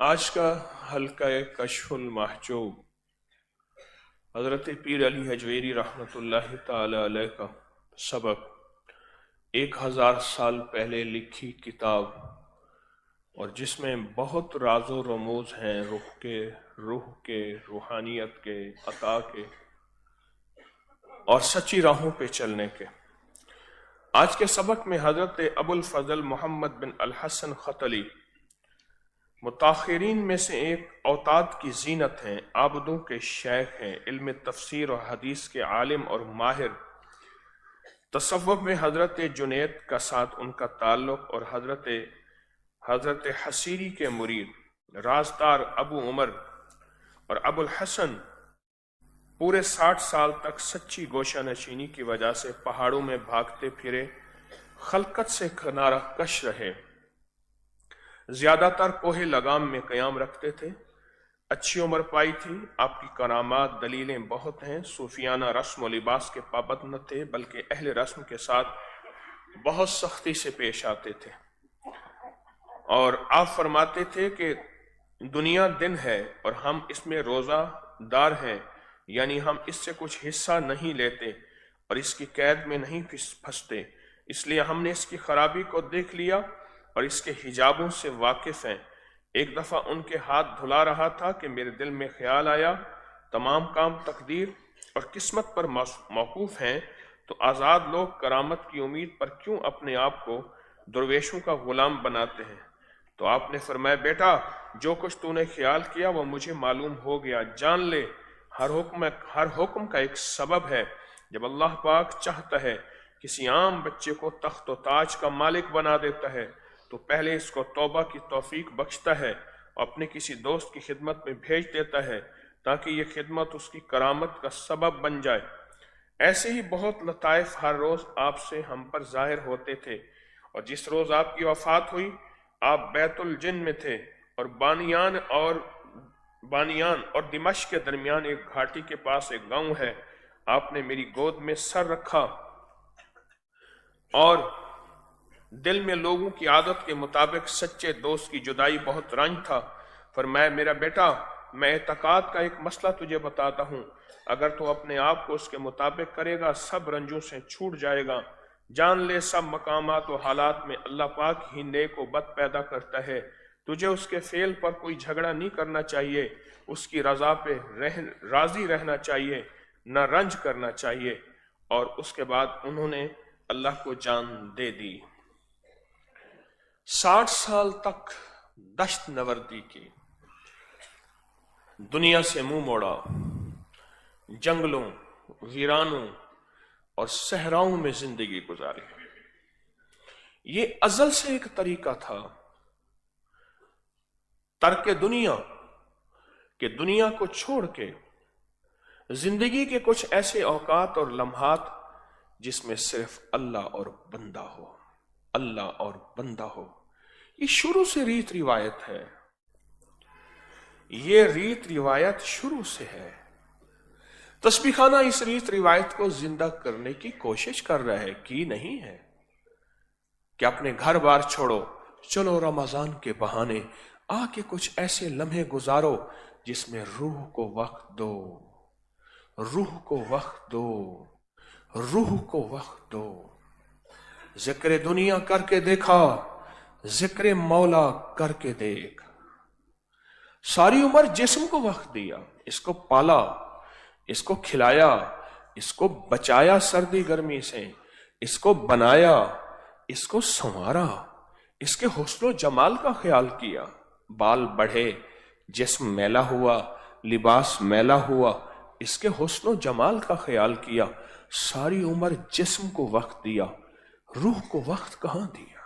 आज का हल्का कश्फ महजूब हज़रत पीर अली हजवेरी रहमतुल्लाहि ताला अलैह का सबक 1000 साल पहले लिखी किताब, और जिसमें बहुत राज़ो रमूज़ हैं रूह के रूहानियत के, अता के और सच्ची राहों पे चलने के। आज के सबक में हज़रत अबुल फजल मोहम्मद बिन अल हसन खतली मुताखिरीन में से एक औताद की जीनत हैं, आबदों के शेख हैं, इल्म तफसीर और हदीस के आलिम और माहिर। तसव्वुफ में हज़रत जुनैद का साथ उनका ताल्लुक और हज़रत हसीरी के मुरीद राजदार अबू उमर और अबुल हसन पूरे 60 साल तक सच्ची गोशा नशीनी की वजह से पहाड़ों में भागते फिरे खलकत से किनारा कश रहे। ज्यादातर कोहे लगाम में कयाम रखते थे। अच्छी उम्र पाई थी। आपकी करामात दलीलें बहुत हैं। सूफियाना रस्म और लिबास के पाबंद न थे, बल्कि अहले रस्म के साथ बहुत सख्ती से पेश आते थे। और आप फरमाते थे कि दुनिया दिन है और हम इसमें रोजादार हैं, यानी हम इससे कुछ हिस्सा नहीं लेते और इसकी कैद में नहीं फंसते। इसलिए हमने इसकी खराबी को देख लिया और इसके हिजाबों से वाकिफ हैं। एक दफा उनके हाथ धुला रहा था कि मेरे दिल में ख्याल आया, तमाम काम तकदीर और किस्मत पर मौकूफ हैं, तो आज़ाद लोग करामत की उम्मीद पर क्यों अपने आप को दुर्वेशों का गुलाम बनाते हैं। तो आपने फरमाया, बेटा जो कुछ तूने ख्याल किया वो मुझे मालूम हो गया। जान ले, हर हुक्म का एक सबब है। जब अल्लाह पाक चाहता है किसी आम बच्चे को तख्त व ताज का मालिक बना देता है, तो पहले इसको तौबा की तौफीक बख्शता है और अपने किसी दोस्त की खिदमत में भेज देता है ताकि ये खिदमत उसकी करामत का सबब बन जाए। ऐसे ही बहुत लताइफ हर रोज आपसे हम पर जाहिर होते थे, और जिस रोज आपकी वफात हुई आप बैतुल जिन में थे और बानियान और दिमश्क के दरमियान एक घाटी के पास एक गांव है। आपने मेरी गोद में सर रखा और दिल में लोगों की आदत के मुताबिक सच्चे दोस्त की जुदाई बहुत रंज था। फरमाया, मेरा बेटा मैं एतकाद का एक मसला तुझे बताता हूँ, अगर तू अपने आप को उसके मुताबिक करेगा सब रंजों से छूट जाएगा। जान ले, सब मकामात और हालात में अल्लाह पाक ही नेक व बद पैदा करता है। तुझे उसके फेल पर कोई झगड़ा नहीं करना चाहिए, उसकी रजा पे राजी रहना चाहिए, न रंज करना चाहिए। और उसके बाद उन्होंने अल्लाह को जान दे दी। 60 साल तक दश्त नवर्दी की, दुनिया से मुंह मोड़ा, जंगलों, वीरानों और सहराओं में जिंदगी गुजारी। ये अजल से एक तरीका था तर्क दुनिया कि दुनिया को छोड़ के जिंदगी के कुछ ऐसे औकात और लम्हात जिसमें सिर्फ अल्लाह और बंदा हो, अल्लाह और बंदा हो। ये शुरू से रीत रिवायत है, ये रीत रिवायत शुरू से है। तस्बीह खाना इस रीत रिवायत को जिंदा करने की कोशिश कर रहा है कि नहीं है कि अपने घर बार छोड़ो, चलो रमजान के बहाने आके कुछ ऐसे लम्हे गुजारो जिसमें रूह को वक्त दो, रूह को वक्त दो, रूह को वक्त दो। जिक्र दुनिया करके देखा, जिक्र मौला करके देख। सारी उम्र जिस्म को वक्त दिया, इसको पाला, इसको खिलाया, इसको बचाया सर्दी गर्मी से, इसको बनाया, इसको संवारा, इसके हुस्न जमाल का ख्याल किया। बाल बढ़े, जिस्म मैला हुआ, लिबास मैला हुआ, इसके हुस्न जमाल का ख्याल किया। सारी उम्र जिस्म को वक्त दिया, रूह को वक्त कहां दिया।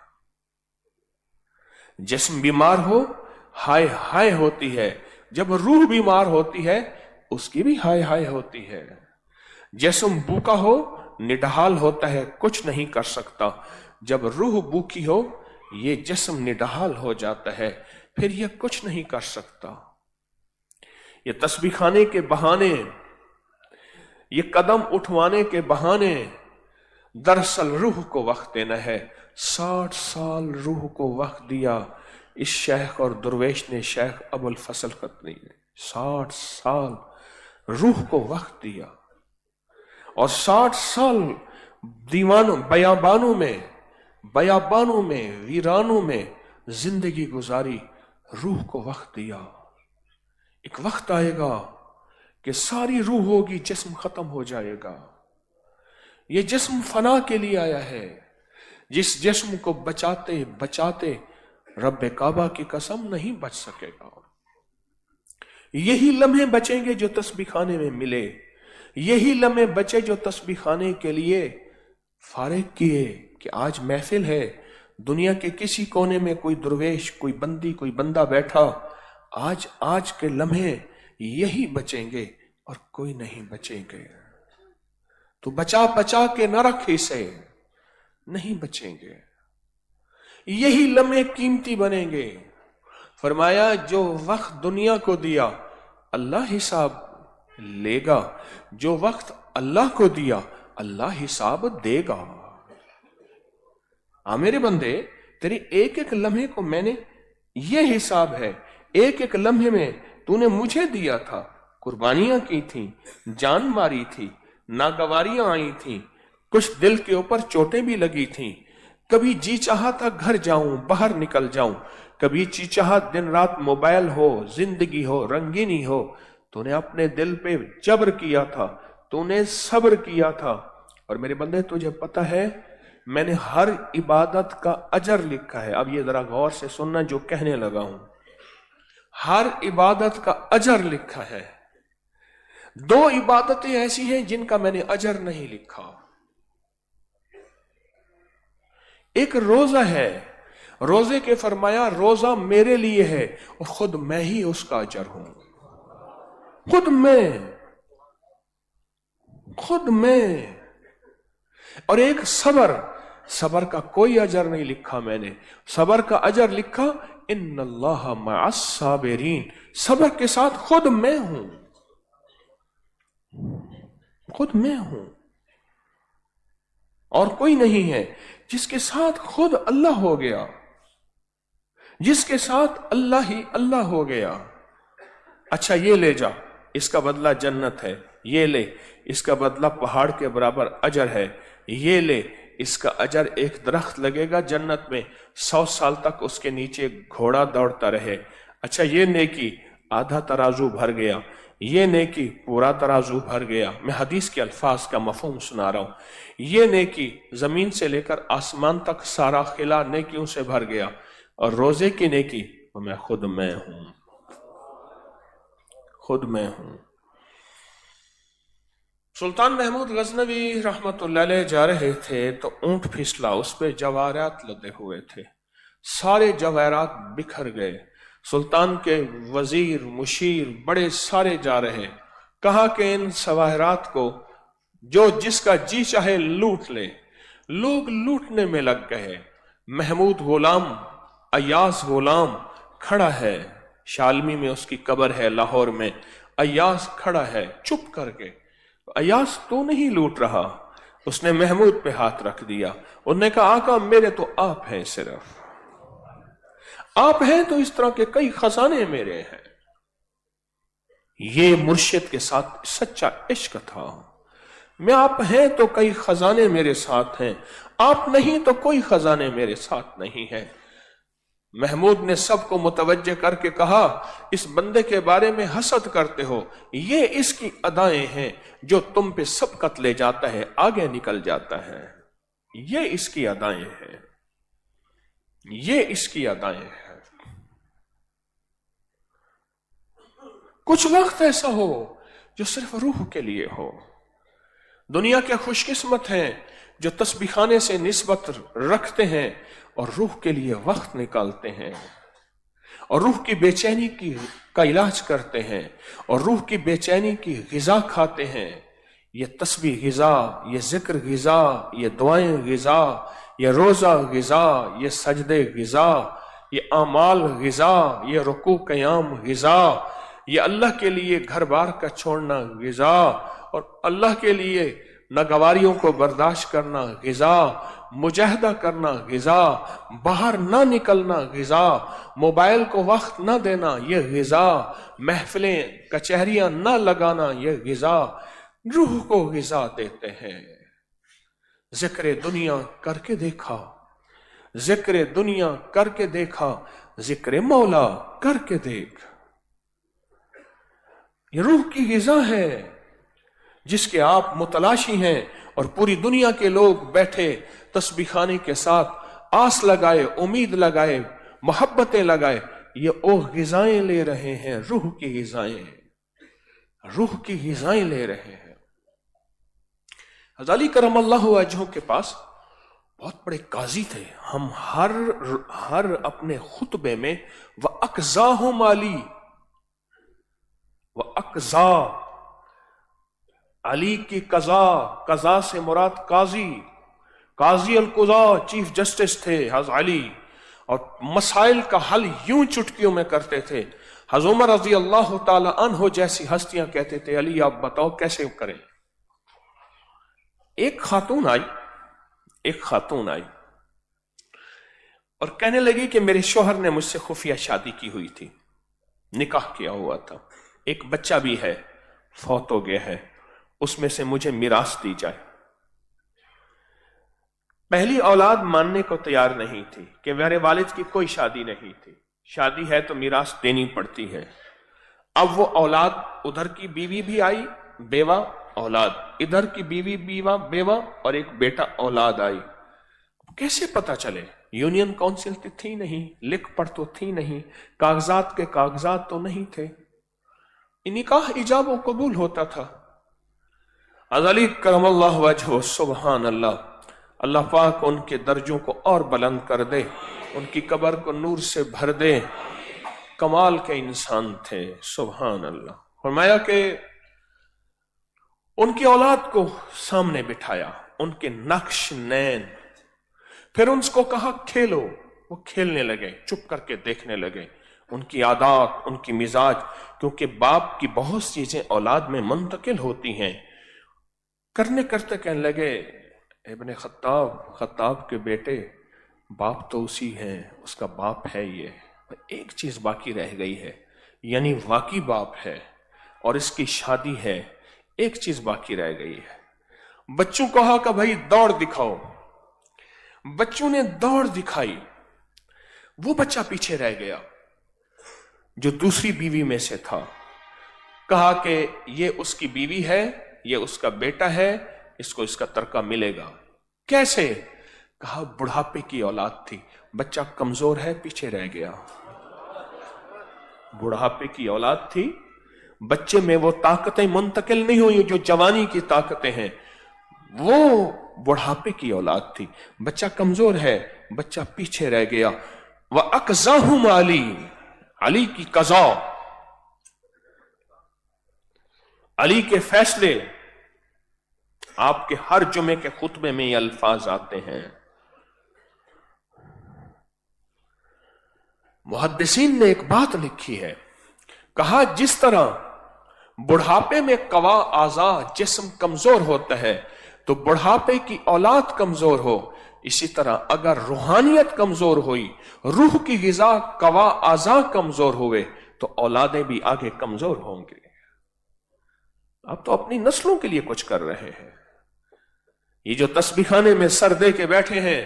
जिस्म बीमार हो हाय हाय होती है, जब रूह बीमार होती है उसकी भी हाय हाय होती है। जिस्म भूखा हो निढाल होता है, कुछ नहीं कर सकता। जब रूह भूखी हो ये जिस्म निढाल हो जाता है, फिर ये कुछ नहीं कर सकता। ये तस्बीह खाने के बहाने, ये कदम उठवाने के बहाने दरअसल रूह को वक्त देना है। 60 साल रूह को वक्त दिया, इस शेख और दुर्वेश ने, शेख अबुल फसल खतनी ने 60 साल रूह को वक्त दिया और 60 साल दीवानों बयाबानों में वीरानों में जिंदगी गुजारी, रूह को वक्त दिया। एक वक्त आएगा कि सारी रूह होगी, जिस्म खत्म हो जाएगा। ये जिस्म फना के लिए आया है। जिस जिस्म को बचाते बचाते रब्बे काबा की कसम नहीं बच सकेगा। यही लम्हे बचेंगे जो तस्बीह खाने में मिले, यही लम्हे बचे जो तस्बीह खाने के लिए फारिग किए कि आज महफिल है, दुनिया के किसी कोने में कोई दुर्वेश, कोई बंदी, कोई बंदा बैठा, आज के लम्हे यही बचेंगे और कोई नहीं बचेंगे। तो बचा के न रख इसे, नहीं बचेंगे। यही लम्हे कीमती बनेंगे। फरमाया जो वक्त दुनिया को दिया अल्लाह हिसाब लेगा, जो वक्त अल्लाह को दिया अल्लाह हिसाब देगा। मेरे बंदे, तेरे एक एक लम्हे को मैंने, ये हिसाब है, एक एक लम्हे में तूने मुझे दिया था, कुर्बानियां की थी, जान मारी थी, नागवारियां आई थी, कुछ दिल के ऊपर चोटें भी लगी थी। कभी जी चाहा था घर जाऊं, बाहर निकल जाऊं, कभी जी चाहा दिन रात मोबाइल हो, जिंदगी हो, रंगीनी हो। तूने अपने दिल पे जबर किया था, तूने सब्र किया था। और मेरे बंदे, तुझे पता है मैंने हर इबादत का अजर लिखा है। अब ये जरा गौर से सुनना जो कहने लगा हूं। हर इबादत का अजर लिखा है। 2 इबादतें ऐसी हैं जिनका मैंने अजर नहीं लिखा। एक रोजा है, रोजे के फरमाया रोजा मेरे लिए है और खुद मैं ही उसका अजर हूं। खुद मैं। और एक सबर का कोई अजर नहीं लिखा मैंने। सबर का अजर लिखा इन्नल्लाह मअस साबिरीन। सबर के साथ खुद मैं हूं, और कोई नहीं है। जिसके साथ खुद अल्लाह हो गया, जिसके साथ अल्लाह ही अल्लाह हो गया। अच्छा ये ले जा, इसका बदला जन्नत है। ये ले, इसका बदला पहाड़ के बराबर अजर है। ये ले, इसका अजर एक दरख्त लगेगा जन्नत में, 100 साल तक उसके नीचे घोड़ा दौड़ता रहे। अच्छा ये नेकी आधा तराजू भर गया, ये नेकी पूरा तराजू भर गया। मैं हदीस के अल्फाज का मफहूम सुना रहा हूं। ये नेकी जमीन से लेकर आसमान तक सारा खिला नेकियों से भर गया। और रोजे की नेकी वो मैं खुद मैं हूं। सुल्तान महमूद गजनवी रहमतुल्लाह अलैह जा रहे थे तो ऊंट फिसला, उस पे जवाहरात लदे हुए थे। सारे जवाहरात बिखर गए। सुल्तान के वजीर, मुशीर, बड़े सारे जा रहे। कहा कि इन जवाहरात को जो जिसका जी चाहे लूट ले। लोग लूटने में लग गए। महमूद गुलाम, अय्याज गुलाम खड़ा है, शालमी में उसकी कब्र है लाहौर में। अय्याज खड़ा है चुप करके। अय्याज तो नहीं लूट रहा। उसने महमूद पे हाथ रख दिया। उन्होंने कहा आका मेरे तो आप हैं, सिर्फ आप हैं, तो इस तरह के कई खजाने मेरे हैं। ये मुर्शिद के साथ सच्चा इश्क था। मैं आप हैं तो कई खजाने मेरे साथ हैं, आप नहीं तो कोई खजाने मेरे साथ नहीं है। महमूद ने सबको मुतवज्जे करके कहा इस बंदे के बारे में हसद करते हो, ये इसकी अदाएं हैं जो तुम पे सबकत ले जाता है, आगे निकल जाता है। ये इसकी अदाएं हैं, ये इसकी अदाएं हैं। कुछ वक्त ऐसा हो जो सिर्फ रूह के लिए हो। दुनिया के खुशकिस्मत हैं जो तस्बीह खाने से निस्बत रखते हैं और रूह के लिए वक्त निकालते हैं और रूह की बेचैनी का इलाज करते हैं और रूह की बेचैनी की ग़िज़ा खाते हैं। ये तस्बीह ग़िज़ा, ये जिक्र ग़िज़ा, ये दुआएं ग़िज़ा, ये रोज़ा ग़िज़ा, ये सजदे ग़िज़ा, ये आमाल ग़िज़ा, ये रुकू क़याम ग़िज़ा, ये अल्लाह के लिए घर बार का छोड़ना ग़िज़ा और अल्लाह के लिए नागवारियों को बर्दाश्त करना ग़िज़ा, मुजाहिदा करना गिजा, बाहर ना निकलना गिजा, मोबाइल को वक्त ना देना ये गिजा, महफिलें कचहरियां ना लगाना ये गिजा रूह को गिजा देते हैं। जिक्र दुनिया करके देखा, जिक्र दुनिया करके देखा, जिक्र मौला करके देख। ये रूह की गिजा है जिसके आप मुतलाशी हैं, और पूरी दुनिया के लोग बैठे तस्बीह खाने के साथ आस लगाए, उम्मीद लगाए, मोहब्बतें लगाए, ये ओ गिजाएं ले रहे हैं, रूह की गिजाएं, रूह की गिजाएं ले रहे हैं। हज़रत अली करमल्लाहु वजहू के पास बहुत बड़े काजी थे। हम हर अपने खुतबे में व अक़ज़ा माली, व अक़ज़ा, अली की कज़ा, कज़ा से मुराद काजी, काजी अल कुज़ा चीफ जस्टिस थे हज़रत अली, और मसाइल का हल यूं चुटकियों में करते थे। हज़रत उमर रज़ी अल्लाह ताला अन्हु जैसी हस्तियां कहते थे, अली आप बताओ कैसे करें। एक खातून आई और कहने लगी कि मेरे शौहर ने मुझसे खुफिया शादी की हुई थी, निकाह किया हुआ था, एक बच्चा भी है, फौत हो गया है, उसमें से मुझे मिरास दी जाए। पहली औलाद मानने को तैयार नहीं थी कि मेरे वालिद की कोई शादी नहीं थी, शादी है तो मिरास देनी पड़ती है। अब वो औलाद, उधर की बीवी भी आई, बेवा औलाद, इधर की बीवी बेवा और एक बेटा औलाद आई। कैसे पता चले? यूनियन काउंसिल थी नहीं, लिख पढ़ तो थी नहीं, कागजात के कागजात तो नहीं थे। निकाह इजाब व कबूल होता था। अली करमल्लाहु वजहू, सुभान अल्लाह, अल्लाह पाक उनके दर्जों को और बुलंद कर दे, उनकी कब्र को नूर से भर दे। कमाल के इंसान थे, सुभान अल्लाह। फरमाया कि उनकी औलाद को सामने बिठाया, उनके नक्श नैन, फिर उनको कहा खेलो, वो खेलने लगे, चुप करके देखने लगे। उनकी आदत, उनकी मिजाज, क्योंकि बाप की बहुत चीजें औलाद में मुंतकिल होती हैं। करने करते कहने लगे, इब्ने खत्ताब के बेटे, बाप तो उसी है, उसका बाप है ये, एक चीज बाकी रह गई है, यानी वाकई बाप है और इसकी शादी है, एक चीज बाकी रह गई है। बच्चों को कहा कि भाई दौड़ दिखाओ। बच्चों ने दौड़ दिखाई, वो बच्चा पीछे रह गया जो दूसरी बीवी में से था। कहा कि ये उसकी बीवी है, ये उसका बेटा है, इसको इसका तरका मिलेगा। कैसे? कहा बुढ़ापे की औलाद थी, बच्चा कमजोर है, पीछे रह गया। बुढ़ापे की औलाद थी, बच्चे में वो ताकतें मुंतकिल नहीं हुई जो जवानी की ताकतें हैं, वो बुढ़ापे की औलाद थी। बच्चा कमजोर है, बच्चा पीछे रह गया। वह अक़ज़ाहुम अली, अली की कज़ा, अली के फैसले। आपके हर जुमे के खुतबे में ये अल्फाज आते हैं। मुहद्दिसीन ने एक बात लिखी है, कहा जिस तरह बुढ़ापे में कवा आज़ा जिस्म कमजोर होता है तो बुढ़ापे की औलाद कमजोर हो, इसी तरह अगर रूहानियत कमजोर हुई, रूह की गिजा कवा आज़ा कमजोर हुए तो औलादें भी आगे कमजोर होंगे। आप तो अपनी नस्लों के लिए कुछ कर रहे हैं। ये जो तस्बीखाने में सर दे के बैठे हैं,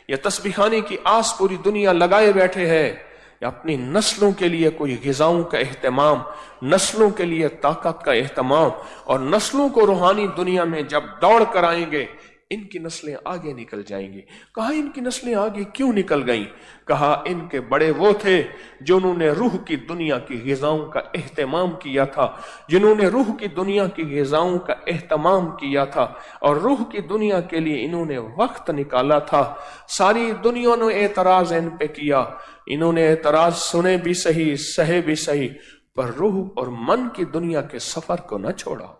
ये तस्बीखाने की आस पूरी दुनिया लगाए बैठे हैं, या अपनी नस्लों के लिए कोई गिजाओं का एहतमाम, नस्लों के लिए ताकत का एहतमाम, और नस्लों को रूहानी दुनिया में जब दौड़ कर आएंगे, इनकी नस्लें आगे निकल जाएंगी। कहा इनकी नस्लें आगे क्यों निकल गईं? कहा इनके बड़े वो थे जो उन्होंने रूह की दुनिया की गिजाओं का एहतमाम किया था, जिन्होंने रूह की दुनिया की गिजाओं का एहतमाम किया था और रूह की दुनिया के लिए इन्होंने वक्त निकाला था। सारी दुनिया ने एतराज इन पे किया, इन्होंने एतराज सुने भी सही, सहे भी सही, पर रूह और मन की दुनिया के सफर को न छोड़ा।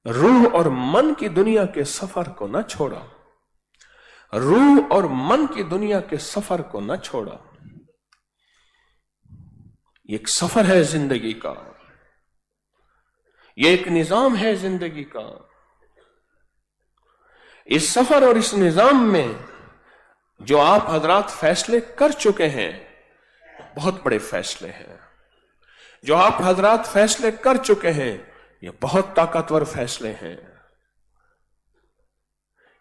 रूह और मन की दुनिया के सफर को न छोड़ा। रूह और मन की दुनिया के सफर को न छोड़ा। ये एक सफर है जिंदगी का, ये एक निजाम है जिंदगी का। इस सफर और इस निजाम में जो आप हजरात फैसले कर चुके हैं, बहुत बड़े फैसले हैं। जो आप हजरात फैसले कर चुके हैं, ये बहुत ताकतवर फैसले हैं।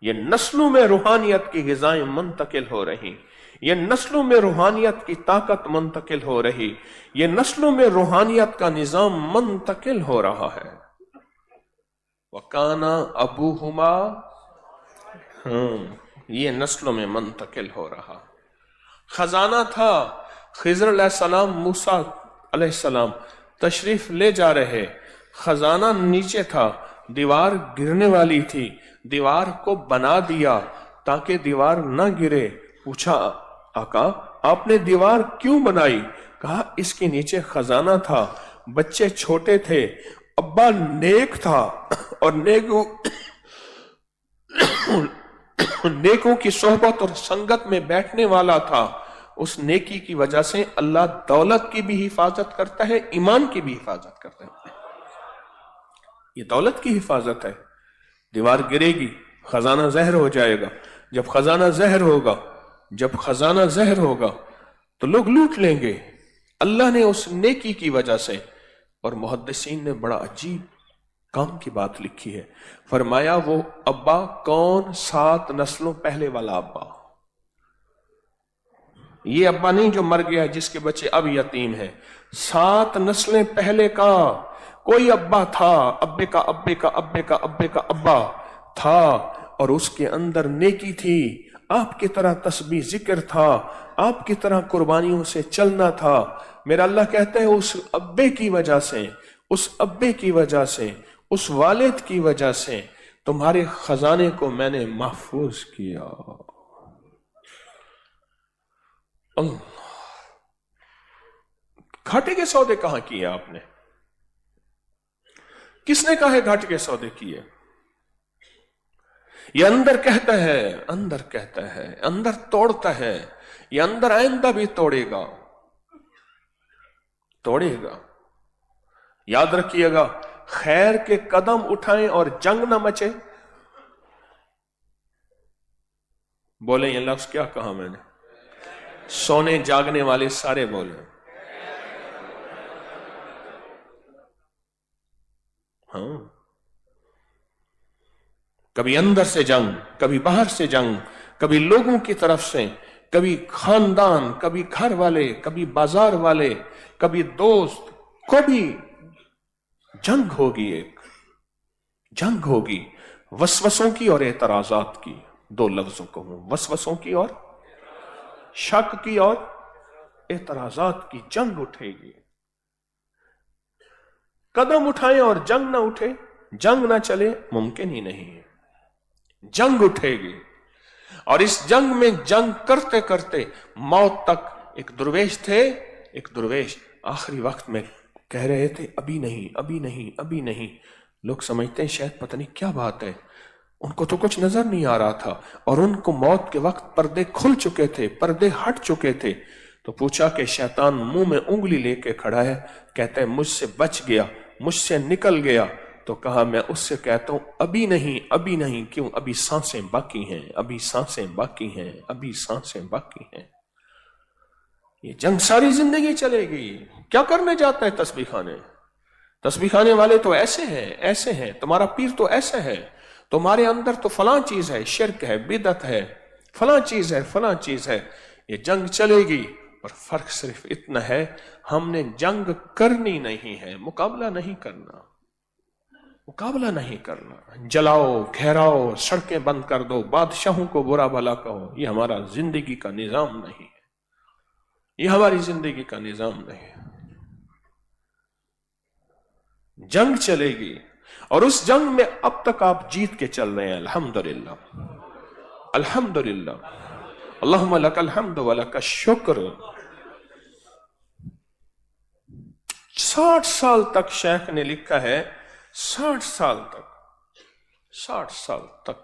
ये नस्लों में रूहानियत की ग़िज़ाएं मुंतकिल हो रही, ये नस्लों में रूहानियत की ताकत मुंतकिल हो रही, ये नस्लों में रूहानियत का निजाम मुंतकिल हो रहा है। वकाना अबूहुमा, ये नस्लों में मुंतकिल हो रहा। खजाना था, खिज़र अलैहिस्सलाम, मूसा अलैहिस्सलाम तशरीफ ले जा रहे, खजाना नीचे था, दीवार गिरने वाली थी, दीवार को बना दिया ताकि दीवार न गिरे। पूछा, आका आपने दीवार क्यों बनाई? कहा इसके नीचे खजाना था, बच्चे छोटे थे, अब्बा नेक था और नेकों की सोहबत और संगत में बैठने वाला था। उस नेकी की वजह से अल्लाह दौलत की भी हिफाजत करता है, ईमान की भी हिफाजत करता है। ये दौलत की हिफाजत है। दीवार गिरेगी, खजाना जहर हो जाएगा। जब खजाना जहर होगा तो लोग लूट लेंगे। अल्लाह ने उस नेकी की वजह से, और मुहद्दिसीन ने बड़ा अजीब काम की बात लिखी है, फरमाया वो अब्बा कौन? 7 नस्लों पहले वाला अब्बा। ये अब्बा नहीं जो मर गया, जिसके बच्चे अब यतीम हैं। 7 नस्लें पहले का कोई अब्बा था, अब्बे का अब्बे का अब्बे का अब्बे का अब्बा था, और उसके अंदर नेकी थी, आपकी तरह तस्बीह जिक्र था, आपकी तरह कुर्बानियों से चलना था। मेरा अल्लाह कहता है उस अब्बे की वजह से, उस अब्बे की वजह से, उस वालिद की वजह से तुम्हारे खजाने को मैंने महफूज किया। घाटे के सौदे कहां किए आपने? किसने कहा घाटे के सौदे किए? ये अंदर कहता है, अंदर कहता है, अंदर तोड़ता है। ये अंदर आइंदा भी तोड़ेगा। याद रखिएगा, खैर के कदम उठाएं और जंग न मचे। बोले ये लफ्ज क्या कहा मैंने? सोने जागने वाले सारे बोले। हाँ, कभी अंदर से जंग, कभी बाहर से जंग, कभी लोगों की तरफ से, कभी खानदान, कभी घर वाले, कभी बाजार वाले, कभी दोस्त, कभी जंग होगी। एक जंग होगी वसवसों की और एतराजात की। 2 लफ्जों को हूं, वसवसों की और शक की और एतराजात की जंग उठेगी। कदम उठाएं और जंग ना उठे, जंग ना चले, मुमकिन ही नहीं है। जंग उठेगी, और इस जंग में जंग करते करते मौत तक। एक दुर्वेश थे, एक दुर्वेश आखिरी वक्त में कह रहे थे अभी नहीं, अभी नहीं, अभी नहीं। लोग समझते हैं शायद पता नहीं क्या बात है, उनको तो कुछ नजर नहीं आ रहा था, और उनको मौत के वक्त पर्दे खुल चुके थे, पर्दे हट चुके थे। तो पूछा कि शैतान मुंह में उंगली लेके खड़ा है, कहता है मुझसे बच गया, मुझसे निकल गया। तो कहा मैं उससे कहता हूं अभी नहीं, अभी नहीं। क्यों? अभी सांसें बाकी हैं, अभी सांसें बाकी हैं, अभी सांसें बाकी हैं। ये जंग सारी जिंदगी चलेगी। क्या करने जाता है तस्बीह खाने? तस्बीह खाने वाले तो ऐसे हैं, ऐसे हैं, तुम्हारा पीर तो ऐसा है, तुम्हारे अंदर तो फलां चीज है, शिरक है, बिदअत है, फलां चीज है, फलां चीज है। ये जंग चलेगी, और फर्क सिर्फ इतना है, हमने जंग करनी नहीं है, मुकाबला नहीं करना, मुकाबला नहीं करना। जलाओ, घेराओ, सड़कें बंद कर दो, बादशाहों को बुरा भला कहो, ये हमारा जिंदगी का निजाम नहीं है, ये हमारी जिंदगी का निजाम नहीं है। जंग चलेगी, और उस जंग में अब तक आप जीत के चल रहे हैं। अल्हम्दुलिल्लाह, अल्हम्दुलिल्लाह, अल्लाहुम्मा लकल हम्द व लकश शुक्र। 60 साल तक शेख ने लिखा है, 60 साल तक, 60 साल तक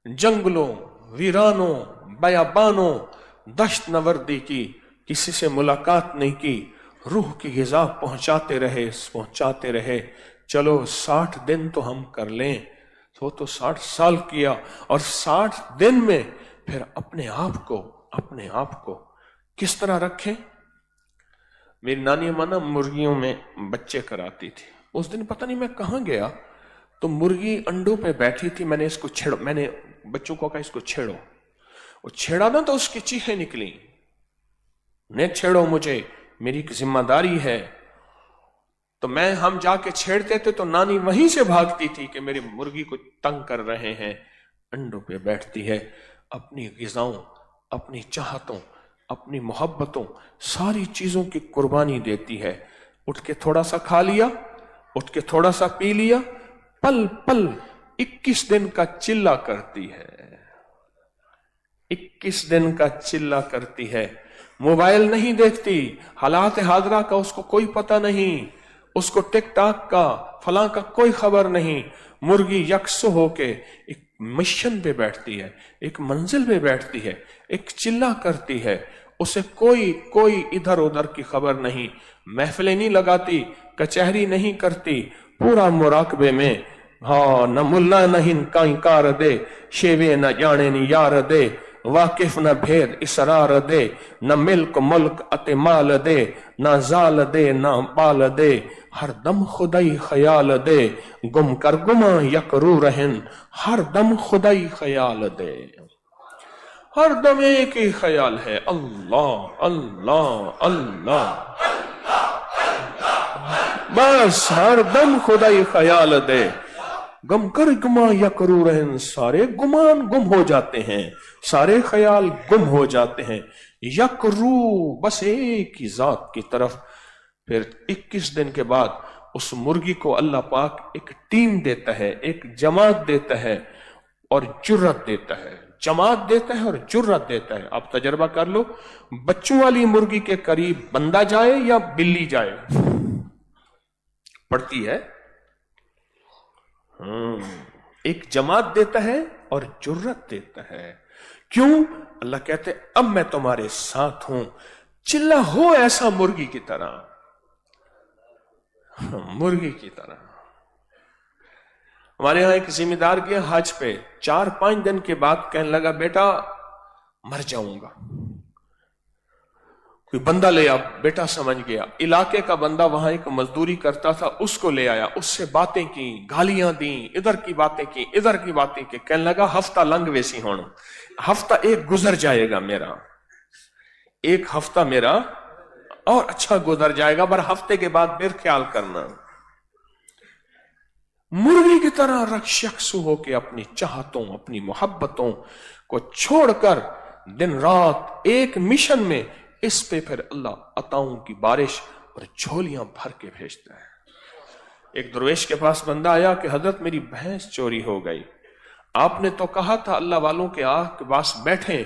जंगलों, वीरानों, बयाबानों, दश्त नवर्दी की, किसी से मुलाकात नहीं की, रूह की ग़िज़ा पहुंचाते रहे, पहुंचाते रहे। चलो 60 दिन तो हम कर लें, वो तो 60 साल किया, और 60 दिन में फिर अपने आप को किस तरह रखें। मेरी नानी अम्मा ना मुर्गियों में बच्चे कराती थी। उस दिन पता नहीं मैं कहां गया, तो मुर्गी अंडों पे बैठी थी। मैंने बच्चों को कहा इसको छेड़ो। वो छेड़ा ना तो उसकी चीखें निकली, ने छेड़ो मुझे, मेरी एक जिम्मेदारी है। तो हम जाके छेड़ते थे तो नानी वहीं से भागती थी कि मेरी मुर्गी को तंग कर रहे हैं। अंडों पे बैठती है, अपनी गिज़ाओं, अपनी चाहतों, अपनी मोहब्बतों, सारी चीजों की कुर्बानी देती है। उठ के थोड़ा सा खा लिया, उठ के थोड़ा सा पी लिया, पल पल 21 दिन का चिल्ला करती है, 21 दिन का चिल्ला करती है। मोबाइल नहीं देखती, हालात हाजरा का उसको कोई पता नहीं, उसको टिकटॉक का फलां का कोई खबर नहीं। मुर्गी यकसो होके एक मिशन पे बैठती है, एक मंजिल पे बैठती है, एक चिल्ला करती है। उसे कोई इधर उधर की खबर नहीं, महफिलें नहीं लगाती, कचहरी नहीं करती, पूरा मुराकबे में। हाँ, न मुल्ला नहीं काई कार दे, शेवे न जाने नी यार दे, वाकिफ न भेद इसरार दे, न मिल्क मुल्क अते माल दे, न जाल दे न बाल दे, हर दम खुदाई ख्याल दे, गुम कर गुमा यकरू रहन, हर दम खुदाई ख्याल दे। हर दम एक ही ख्याल है, अल्लाह अल्लाह अल्लाह, बस हर दम खुदाई ख्याल दे। गम कर गुमा यकरू रहन, सारे गुमान गुम हो जाते हैं, सारे ख्याल गुम हो जाते हैं। यकरू, बस एक ही जात की तरफ। फिर 21 दिन के बाद उस मुर्गी को अल्लाह पाक एक टीम देता है, एक जमात देता है और जुर्रत देता है। जमात देता है और जुर्रत देता है। आप तजर्बा कर लो, बच्चों वाली मुर्गी के करीब बंदा जाए या बिल्ली जाए, पड़ती है। एक जमात देता है और जुर्रत देता है। क्यों? अल्लाह कहते अब मैं तुम्हारे साथ हूं, चिल्ला हो ऐसा मुर्गी की तरह, मुर्गी की तरह। हमारे यहां एक जिम्मेदार गया हज पे, 4-5 दिन के बाद कहने लगा बेटा मर जाऊंगा। कोई बंदा ले आ, बेटा समझ गया, इलाके का बंदा वहां एक मजदूरी करता था, उसको ले आया, उससे बातें की, गालियां दी, इधर की बातें की, इधर की बातें की। कहने लगा हफ्ता लंघ वैसी होना, हफ्ता एक गुजर जाएगा मेरा, एक हफ्ता मेरा और अच्छा गुजर जाएगा, पर हफ्ते के बाद फिर ख्याल करना। मुर्गी की तरह रक्षकसु होके अपनी चाहतों, अपनी मोहब्बतों को छोड़कर दिन रात एक मिशन में, इस पे फिर अल्लाह अताओं की बारिश और झोलियां भर के भेजता है। एक दरवेश के पास बंदा आया कि हजरत मेरी भैंस चोरी हो गई, आपने तो कहा था अल्लाह वालों के आग के पास बैठे,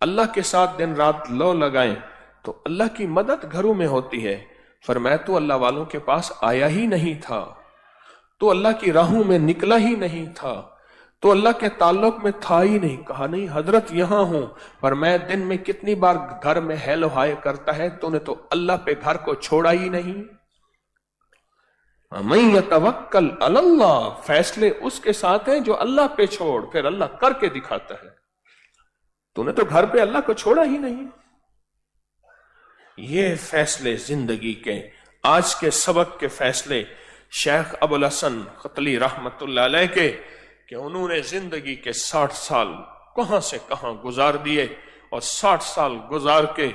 अल्लाह के साथ दिन रात लो लगाएं तो अल्लाह की मदद घरों में होती है। फरमाया तो अल्लाह वालों के पास आया ही नहीं था, तो अल्लाह की राहों में निकला ही नहीं था, तो अल्लाह के ताल्लुक में था ही नहीं। कहा नहीं हजरत यहां हूं, पर मैं दिन में कितनी बार घर में हेलो हाय करता है, तूने तो अल्लाह पे घर को छोड़ा ही नहीं। मैं यतवक्कल अल्लाह, फैसले उसके साथ हैं जो अल्लाह पे छोड़, फिर अल्लाह करके दिखाता है। तूने तो घर पे अल्लाह को छोड़ा ही नहीं। ये फैसले जिंदगी के, आज के सबक के फैसले शेख अबुल हसन खतली रहमतुल्लाह अलैह के, कि उन्होंने जिंदगी के 60 साल कहां से कहां गुजार दिए, और 60 साल गुजार के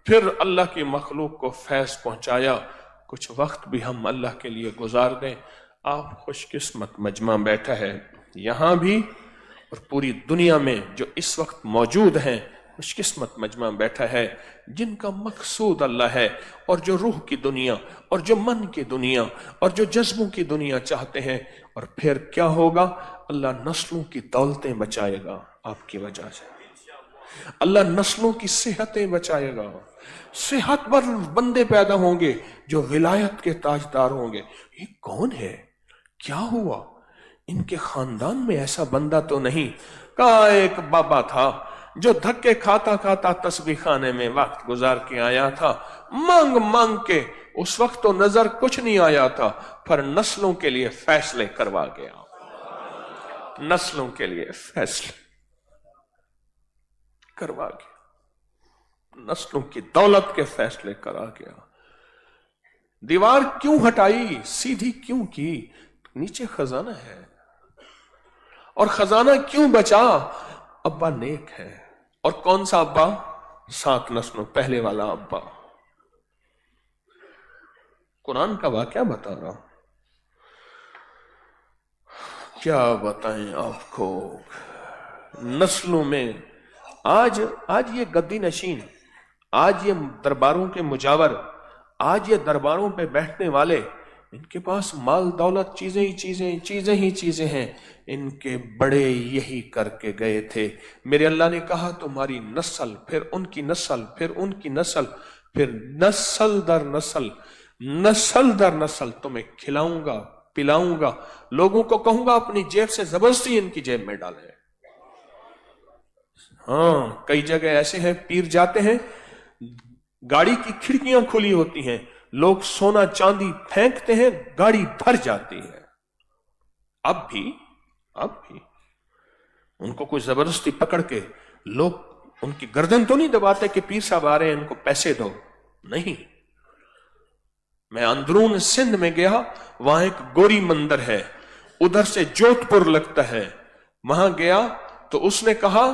फिर अल्लाह की मखलूक को फैज पहुंचाया। कुछ वक्त भी हम अल्लाह के लिए गुजार दें। आप खुशकिस्मत मजमा बैठा है यहां भी और पूरी दुनिया में जो इस वक्त मौजूद हैं, खुशकिस्मत मजमा बैठा है जिनका मकसूद अल्लाह है, और जो रूह की दुनिया और जो मन की दुनिया और जो जज्बों की दुनिया चाहते हैं। और फिर क्या होगा? अल्लाह नस्लों की दौलतें बचाएगा आपकी वजह से, अल्लाह नस्लों की सेहतें बचाएगा, सेहतमंद बंदे पैदा होंगे जो विलायत के ताजदार होंगे। ये कौन है, क्या हुआ, इनके खानदान में ऐसा बंदा तो नहीं। कहा एक बाबा था जो धक्के खाता खाता तस्बीह खाने में वक्त गुजार के आया था, मांग मांग के, उस वक्त तो नजर कुछ नहीं आया था, पर नस्लों के लिए फैसले करवा गया। नस्लों के लिए फैसले करवा गया, नस्लों की दौलत के फैसले करा गया। दीवार क्यों हटाई, सीधी क्यों की? नीचे खजाना है। और खजाना क्यों बचा? अब्बा नेक है। और कौन सा अब्बा? 7 नस्लों पहले वाला अब्बा। कुरान का वाकया बता रहा हूं, क्या बताएं आपको। नस्लों में आज ये गद्दी नशीन, आज ये दरबारों के मुजावर, आज ये दरबारों पे बैठने वाले, इनके पास माल दौलत चीजें ही चीजें हैं। इनके बड़े यही करके गए थे। मेरे अल्लाह ने कहा तुम्हारी नस्ल, फिर उनकी नस्ल, फिर उनकी नस्ल, फिर नस्ल दर नस्ल तुम्हें खिलाऊंगा, पिलाऊंगा, लोगों को कहूंगा अपनी जेब से जबरदस्ती इनकी जेब में डालें। हाँ, कई जगह ऐसे हैं, पीर जाते हैं, गाड़ी की खिड़कियां खुली होती हैं, लोग सोना चांदी फेंकते हैं, गाड़ी भर जाती है। अब भी उनको कोई जबरदस्ती पकड़ के लोग उनकी गर्दन तो नहीं दबाते कि पीर साहब आ रहे हैं, इनको पैसे दो। नहीं, मैं अंदरून सिंध में गया, वहां एक गोरी मंदिर है, उधर से जोधपुर लगता है। वहां गया तो उसने कहा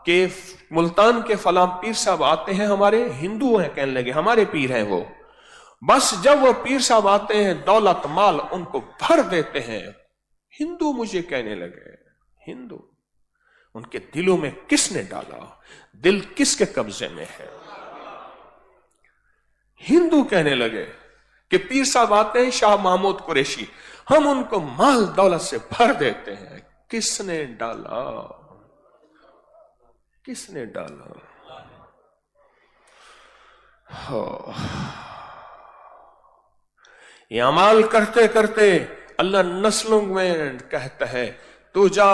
कि मुल्तान के फलां पीर साहब आते हैं, हमारे हिंदू हैं, कहने लगे हमारे पीर हैं वो। बस जब वो पीर साहब आते हैं, दौलत माल उनको भर देते हैं। हिंदू मुझे कहने लगे, हिंदू। उनके दिलों में किसने डाला? दिल किसके कब्जे में है? हिंदू कहने लगे कि पीर साहब आते हैं, शाह महमूद कुरैशी, हम उनको माल दौलत से भर देते हैं। किसने डाला? किसने डाला? ये अमाल करते करते अल्लाह नस्लों में कहता है तू जा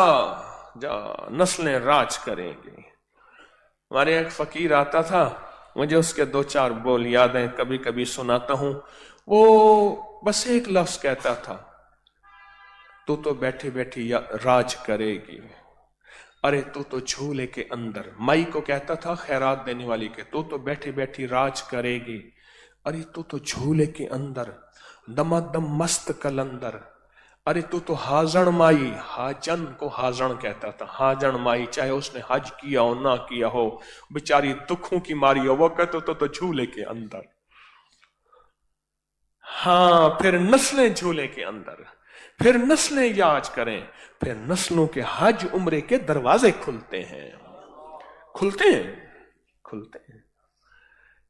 नस्लें राज करेंगी। हमारे एक फकीर आता था, मुझे उसके 2-4 बोल याद हैं, कभी कभी सुनाता हूं। वो बस एक लफ्ज कहता था, तू तो बैठी बैठी राज करेगी। अरे तू तो झूले के अंदर, माई को कहता था खैरात देने वाली के, तू तो बैठी बैठी राज करेगी। अरे तू तो झूले के अंदर दमादम मस्त कलंदर। अरे तू तो हाजन माई, हाजन को हाजन कहता था, हाजन माई, चाहे उसने हज किया हो ना किया हो, बेचारी दुखों की मारी हो, वो कहते तो झूले के अंदर। हाँ, फिर नस्लें झूले के अंदर, फिर नस्लें याज करें, फिर नस्लों के हज उम्रे के दरवाजे खुलते हैं।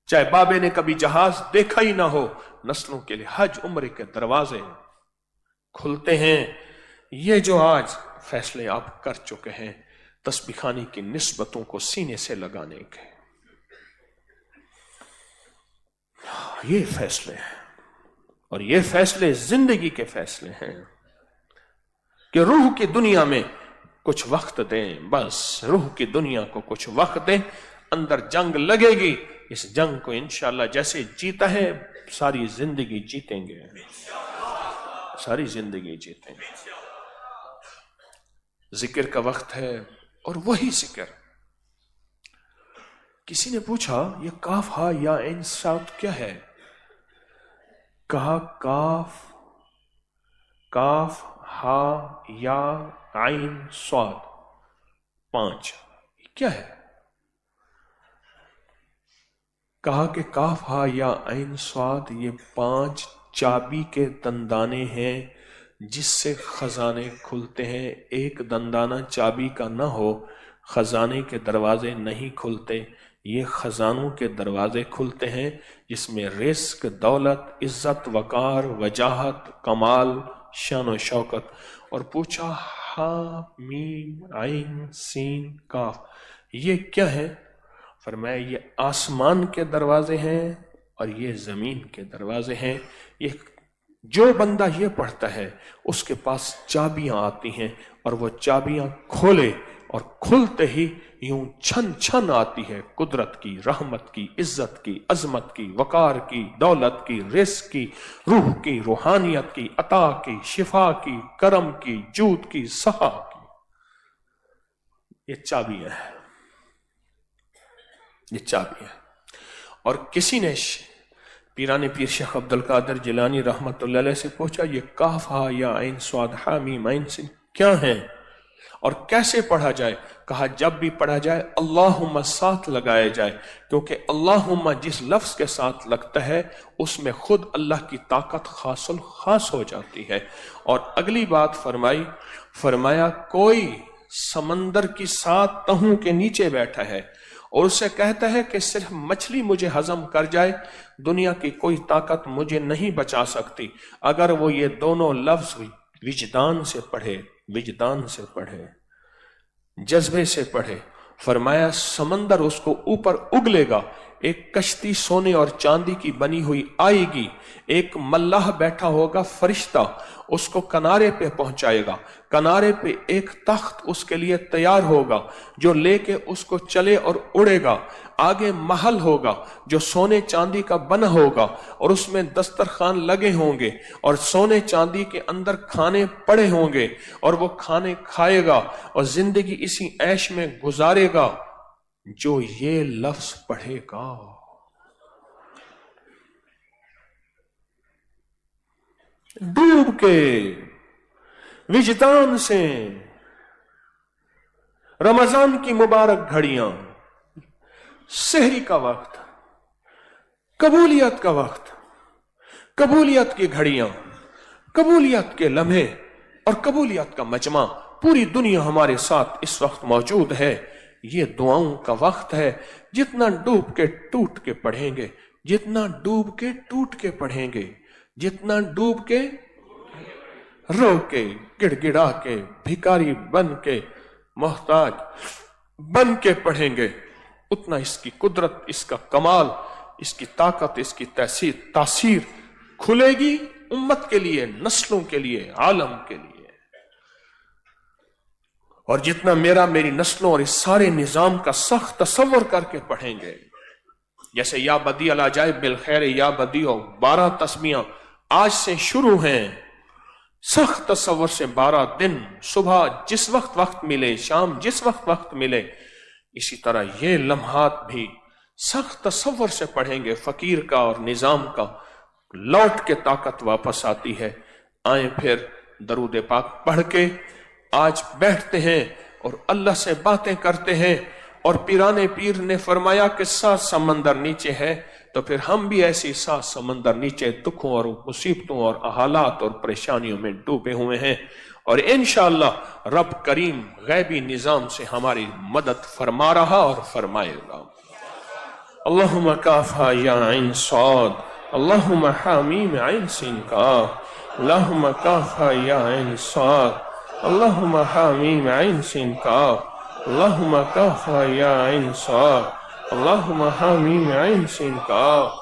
चाहे बाबे ने कभी जहाज देखा ही ना हो, नस्लों के लिए हज उम्रे के दरवाजे खुलते हैं। ये जो आज फैसले आप कर चुके हैं, तस्बीह खानी की निस्बतों को सीने से लगाने के, ये फैसले हैं। और ये फैसले जिंदगी के फैसले हैं कि रूह की दुनिया में कुछ वक्त दें, बस रूह की दुनिया को कुछ वक्त दें। अंदर जंग लगेगी, इस जंग को इंशाअल्लाह जैसे जीता है सारी जिंदगी जीतेंगे, सारी जिंदगी जीतेंगे। जिक्र का वक्त है, और वही जिक्र। किसी ने पूछा ये काफ हा या इन साउथ क्या है? कहा काफ हा या आइन स्वाद 5 क्या है? कहा कि काफ हा या आइन स्वाद ये 5 चाबी के दंदाने हैं जिससे खजाने खुलते हैं। एक दंदाना चाबी का ना हो, खजाने के दरवाजे नहीं खुलते। ये खजानों के दरवाजे खुलते हैं जिसमें रिस्क, दौलत, इज्जत, वकार, वजाहत, कमाल, शान और शौकत। और पूछा हा मीम आइन सीन काफ ये क्या है? फरमाया ये आसमान के दरवाजे हैं और ये जमीन के दरवाजे हैं। ये जो बंदा ये पढ़ता है उसके पास चाबियां आती हैं और वो चाबियां खोले और खुलते ही यूं छन छन आती है कुदरत की, रहमत की, इज्जत की, अजमत की, वकार की, दौलत की, रिस्क की, रूह की, रूहानियत की, अता की, शिफा की, करम की, जूद की, सहा की। ये चाबियां है, ये चाबियां। और किसी ने पीराने पीर शेख अब्दुल कादिर जिलानी रहमतुल्लाह अलैह से पूछा, ये काफ हा या ऐन स्वाद हा मीम ऐन सिन क्या है और कैसे पढ़ा जाए? कहा जब भी पढ़ा जाए अल्लाहुम्मा साथ लगाया जाए, क्योंकि अल्लाहुम्मा जिस लफ्ज के साथ लगता है उसमें खुद अल्लाह की ताकत खासुल खास हो जाती है। और अगली बात फरमाया कोई समंदर की 7 तहों के नीचे बैठा है और उससे कहता है कि सिर्फ मछली मुझे हजम कर जाए, दुनिया की कोई ताकत मुझे नहीं बचा सकती। अगर वो ये दोनों लफ्ज विजदान से पढ़े, जज्बे से पढ़े, फरमाया समंदर उसको ऊपर उगलेगा, एक कश्ती सोने और चांदी की बनी हुई आएगी, एक मल्लाह बैठा होगा फरिश्ता उसको किनारे पे पहुंचाएगा, किनारे पे एक तख्त उसके लिए तैयार होगा जो लेके उसको चले और उड़ेगा, आगे महल होगा जो सोने चांदी का बना होगा और उसमें दस्तरखान लगे होंगे और सोने चांदी के अंदर खाने पड़े होंगे और वो खाने खाएगा और जिंदगी इसी ऐश में गुजारेगा। जो ये लफ्ज पढ़ेगा डूब के विजदान से, रमजान की मुबारक घड़ियां, सहरी का वक्त, कबूलियत का वक्त, कबूलियत की घड़ियां, कबूलियत के लम्हे और कबूलियत का मजमा, पूरी दुनिया हमारे साथ इस वक्त मौजूद है। ये दुआओं का वक्त है। जितना डूब के टूट के पढ़ेंगे, जितना डूब के टूट के पढ़ेंगे, जितना डूब के रो के गिड़गिड़ा के भिखारी बन के मोहताज बन के पढ़ेंगे, उतना इसकी कुदरत, इसका कमाल, इसकी ताकत, इसकी तासीर खुलेगी उम्मत के लिए, नस्लों के लिए, आलम के लिए। और जितना मेरी नस्लों और इस सारे निजाम का सख्त तसव्वुर करके पढ़ेंगे, जैसे या बदी अला जाए बिल खैर या बदी, 12 तस्मियां आज से शुरू हैं। सख्त तसव्वुर से 12 दिन, सुबह जिस वक्त मिले, शाम जिस वक्त मिले, इसी तरह ये लम्हात भी सख्त तसव्वुर से पढ़ेंगे। फकीर का और निजाम का लौट के ताकत वापस आती है। आए फिर दरूद पाक पढ़ के आज बैठते हैं और अल्लाह से बातें करते हैं। और पीराने पीर ने फरमाया कि 7 समंदर नीचे है, तो फिर हम भी ऐसी 7 समंदर नीचे दुखों और मुसीबतों और हालात और परेशानियों में डूबे हुए हैं। और इंशाअल्लाह रब करीम गैबी निजाम से हमारी मदद फरमा रहा और फरमाएगा। अल्लाहुम्मा काफा या ऐन सौद, अल्लाहुम्मा हामीम ऐन सिन काफ, अल्लाहुम्मा काफा या ऐन सौद, अल्लाहुम्मा हामीम ऐन सिन काफ, अल्लाहुम्मा काफा या ऐन सौद, अल्लाहुम्मा हामीम ऐन सिन काफ।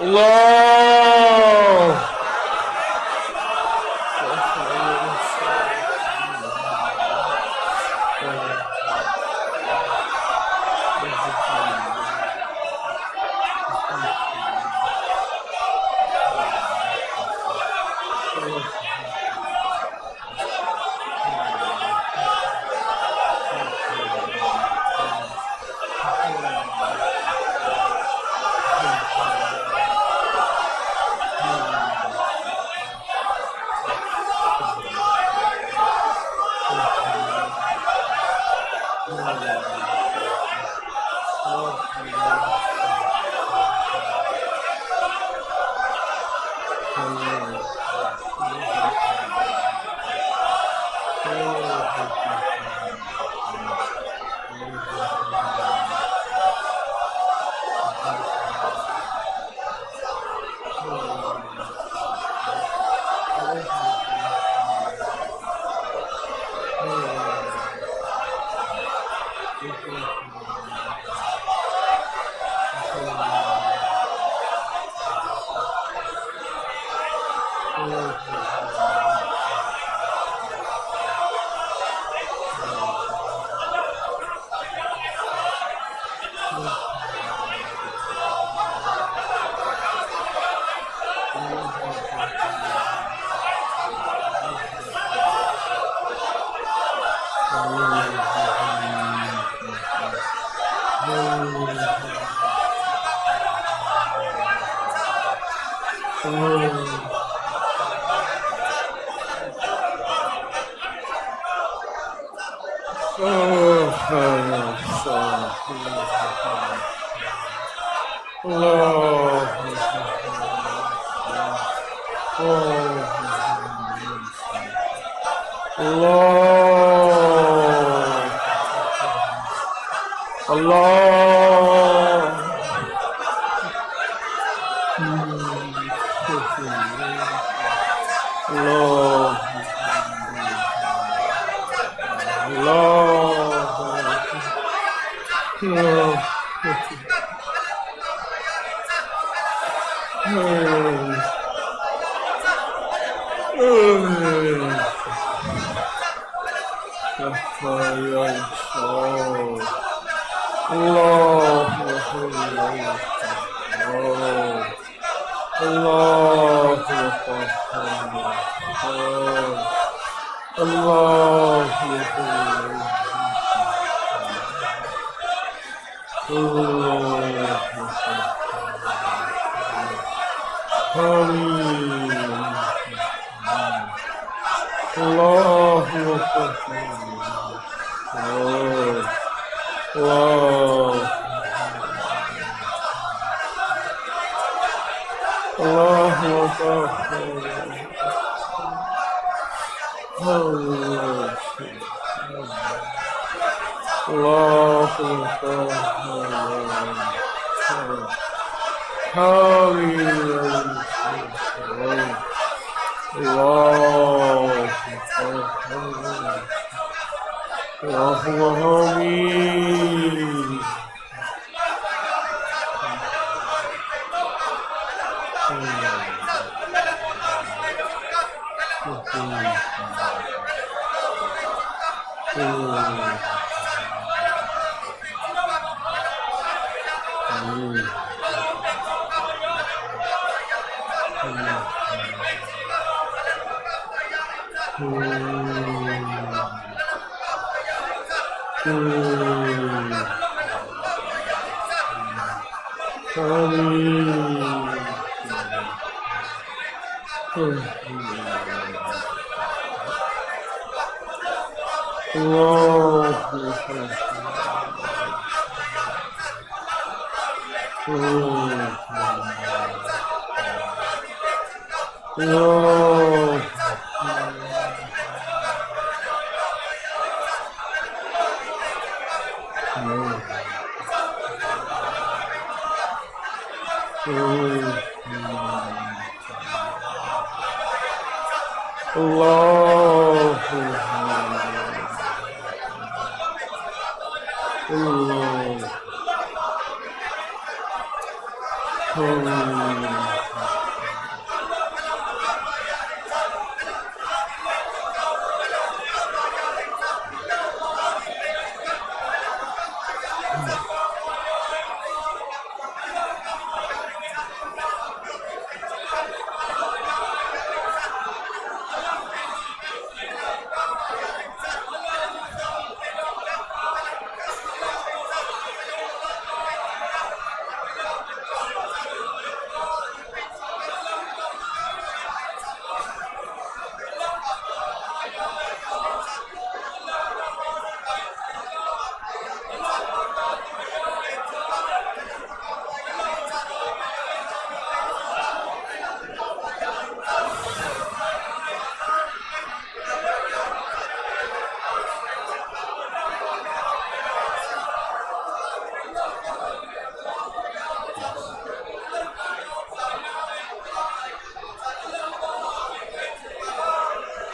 الله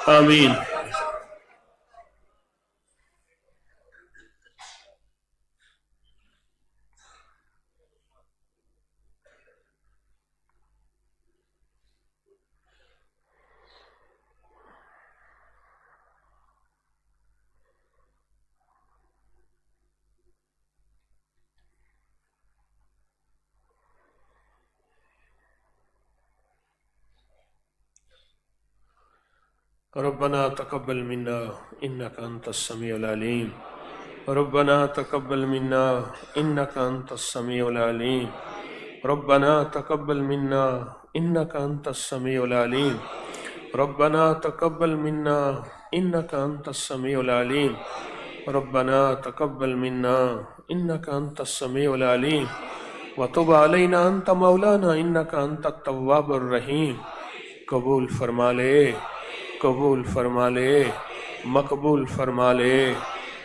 آمین. ربنا تقبل منا إنك أنت السميع العليم. ربنا تقبل منا إنك أنت السميع العليم. ربنا تقبل منا إنك أنت السميع العليم. ربنا تقبل منا إنك أنت السميع العليم. ربنا تقبل منا إنك أنت السميع العليم. وتب علينا أنت مولانا إنك أنت التواب الرحيم. قبول فرما لے، قبول فرما لے، مقبول فرما لے،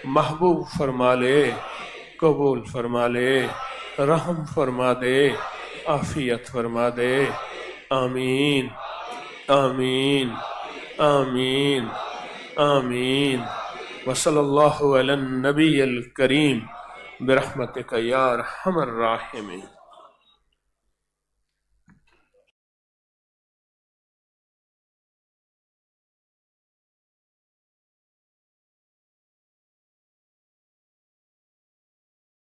محبوب فرما لے، قبول فرما لے، رحم فرما دے، عافیت فرما دے. آمین آمین آمین آمین. وصلی اللہ علی النبی الکریم برحمتک یا ارحم الراحمین.